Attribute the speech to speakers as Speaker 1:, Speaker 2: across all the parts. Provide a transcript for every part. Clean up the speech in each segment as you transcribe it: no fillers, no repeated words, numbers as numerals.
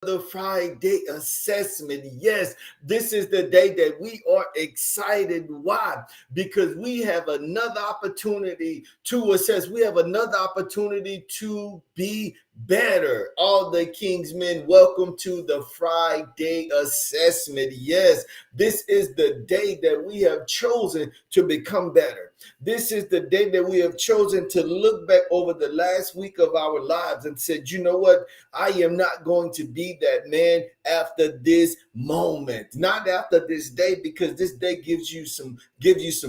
Speaker 1: the Friday assessment. Yes, this is the day that we are excited. Why? Because we have another opportunity to assess. We have another opportunity to be better. All the King's men, welcome to the Friday assessment. Yes, this is the day that we have chosen to become better. This is the day that we have chosen to look back over the last week of our lives and said, you know what? I am not going to be that man after this moment, not after this day, because this day gives you some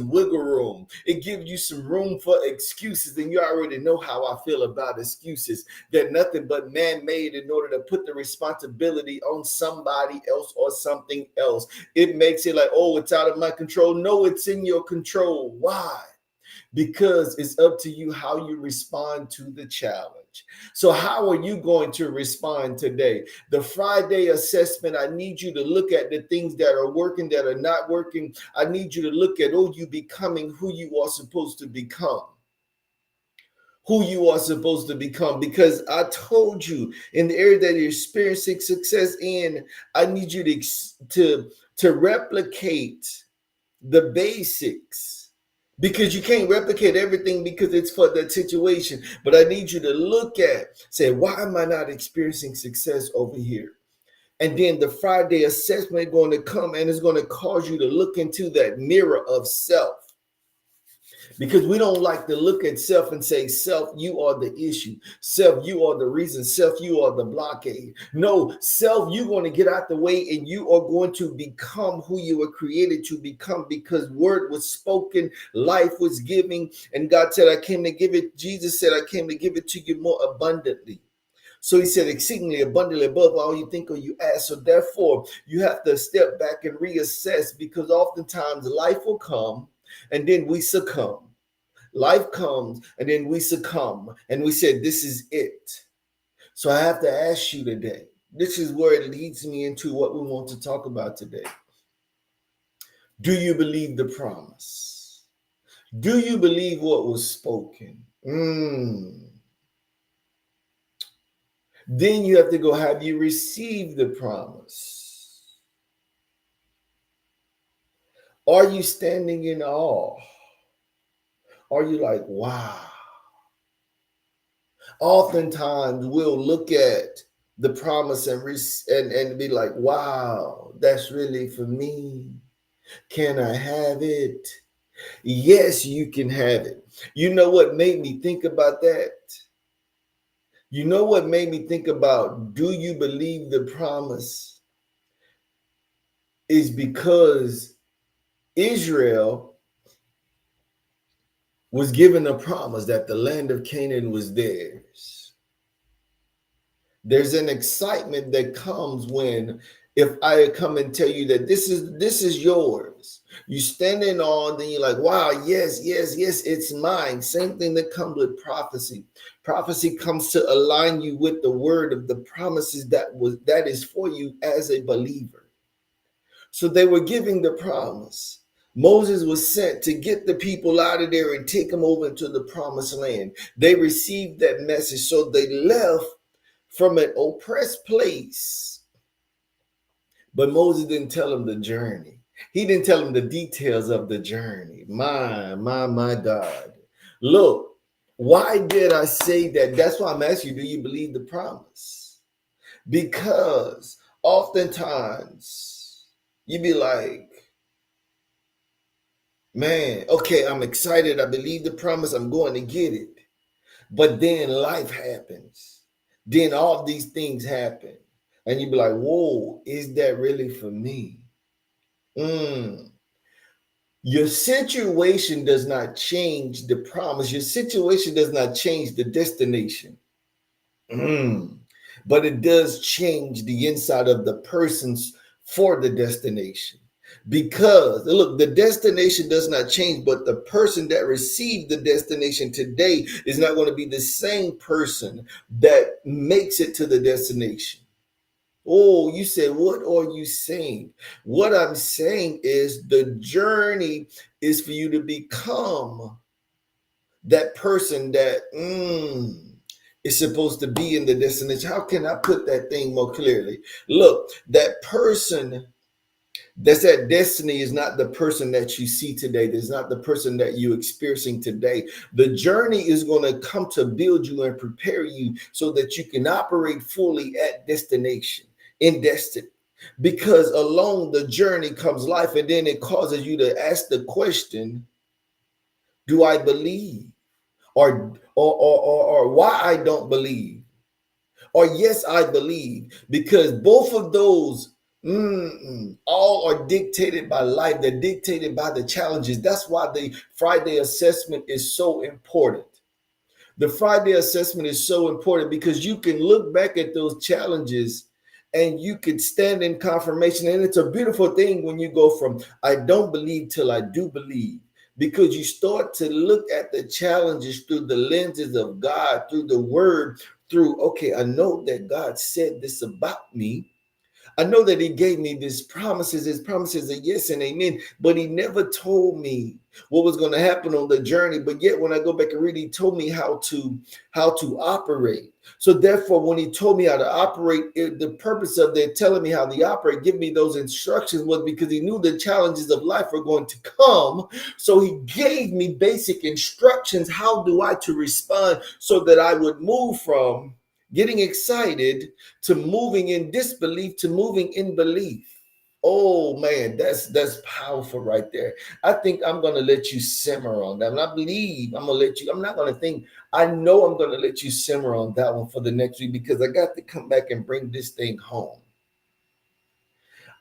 Speaker 1: wiggle room. It gives you some room for excuses, and you already know how I feel about excuses. They're nothing but man-made in order to put the responsibility on somebody else or something else. It makes it like, oh, it's out of my control. No, it's in your control. Why? Because it's up to you how you respond to the challenge. So, how are you going to respond today? The Friday assessment, I need you to look at the things that are working, that are not working. I need you to look at, oh, you becoming who you are supposed to become. Who you are supposed to become, because I told you in the area that you're experiencing success in, I need you to replicate the basics, because you can't replicate everything because it's for that situation. But I need you to look at, say, why am I not experiencing success over here? And then the Friday assessment is going to come, and it's going to cause you to look into that mirror of self. Because we don't like to look at self and say, self, you are the issue. Self, you are the reason. Self, you are the blockade. No, self, you're going to get out the way and you are going to become who you were created to become, because word was spoken, life was given, and God said, I came to give it. Jesus said, I came to give it to you more abundantly. So he said, exceedingly abundantly above all you think or you ask. So therefore, you have to step back and reassess, because oftentimes life will come and then we succumb. Life comes and then we succumb and we said, this is it. So I have to ask you today, this is where it leads me into what we want to talk about today. Do you believe the promise? Do you believe what was spoken? Then you have to go, have you received the promise? Are you standing in awe? Are you like, wow? Oftentimes we'll look at the promise and be like, wow, that's really for me. Can I have it? Yes, you can have it. You know what made me think about that? You know what made me think about, do you believe the promise? Is because Israel was given a promise that the land of Canaan was theirs. There's an excitement that comes when, if I come and tell you that this is yours, you standing on, then you're like, wow, yes, it's mine. Same thing that comes with prophecy. Prophecy comes to align you with the word of the promises that is for you as a believer. So they were giving the promise. Moses was sent to get the people out of there and take them over into the promised land. They received that message, so they left from an oppressed place. But Moses didn't tell them the journey. He didn't tell them the details of the journey. My God. Look, why did I say that? That's why I'm asking you, do you believe the promise? Because oftentimes you be like, man, okay, I'm excited. I believe the promise. I'm going to get it. But then life happens. Then all these things happen. And you be like, whoa, is that really for me? Your situation does not change the promise. Your situation does not change the destination. But it does change the inside of the persons for the destination. Because look, the destination does not change, but the person that received the destination today is not going to be the same person that makes it to the destination. Oh, you said, what are you saying? What I'm saying is the journey is for you to become that person that is supposed to be in the destination. How can I put that thing more clearly? Look, that person that's that destiny is not the person that you see today. There's not the person that you're experiencing today. The journey is going to come to build you and prepare you so that you can operate fully at destination, in destiny. Because along the journey comes life, and then it causes you to ask the question, do I believe? Or why I don't believe? Or yes, I believe, because both of those all are dictated by life. They're dictated by the challenges. That's why the Friday assessment is so important. The Friday assessment is so important because you can look back at those challenges and you could stand in confirmation. And it's a beautiful thing when you go from I don't believe till I do believe, because you start to look at the challenges through the lenses of God, through the word, through, okay, I know that God said this about me. I know that he gave me these promises. His promises are yes and amen, but he never told me what was going to happen on the journey. But yet when I go back and read, he told me how to operate. So therefore, when he told me how to operate, the purpose of their telling me how to operate, give me those instructions, was because he knew the challenges of life were going to come. So he gave me basic instructions. How do I to respond so that I would move from getting excited to moving in disbelief to moving in belief. Oh man, that's powerful right there. I think I'm gonna let you simmer on that. And I believe I'm gonna let you, I'm not gonna think, I know I'm gonna let you simmer on that one for the next week, because I got to come back and bring this thing home.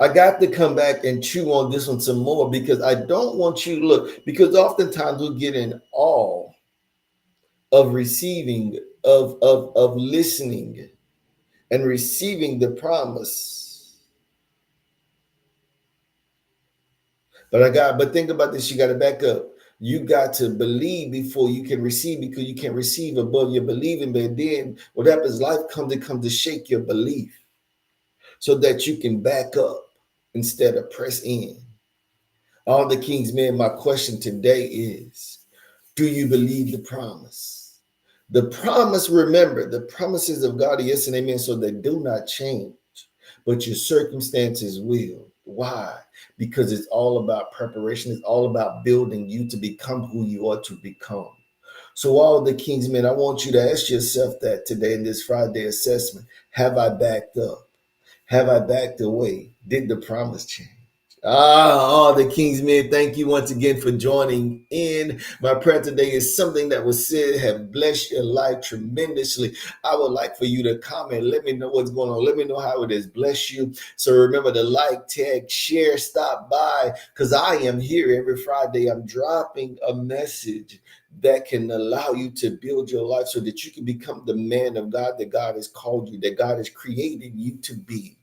Speaker 1: I got to come back and chew on this one some more, because I don't want you to look, because oftentimes we get in awe of receiving, of listening and receiving the promise. But think about this, you got to back up. You got to believe before you can receive, because you can't receive above your believing. But then what happens, life comes to shake your belief so that you can back up instead of press in. All the King's men, my question today is, do you believe the promise? The promise, remember, the promises of God are yes and amen, so they do not change, but your circumstances will. Why? Because it's all about preparation. It's all about building you to become who you ought to become. So all the King's men, I want you to ask yourself that today in this Friday assessment. Have I backed up? Have I backed away? Did the promise change? All the King's men, thank you once again for joining in. My prayer today is something that was said have blessed your life tremendously. I would like for you to comment. Let me know what's going on. Let me know how it has blessed you. So remember to like, tag, share, stop by, because I am here every Friday. I'm dropping a message that can allow you to build your life so that you can become the man of God that God has called you, that God has created you to be.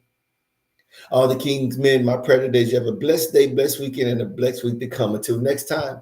Speaker 1: All the King's men, my prayer today is you have a blessed day, blessed weekend, and a blessed week to come. Until next time.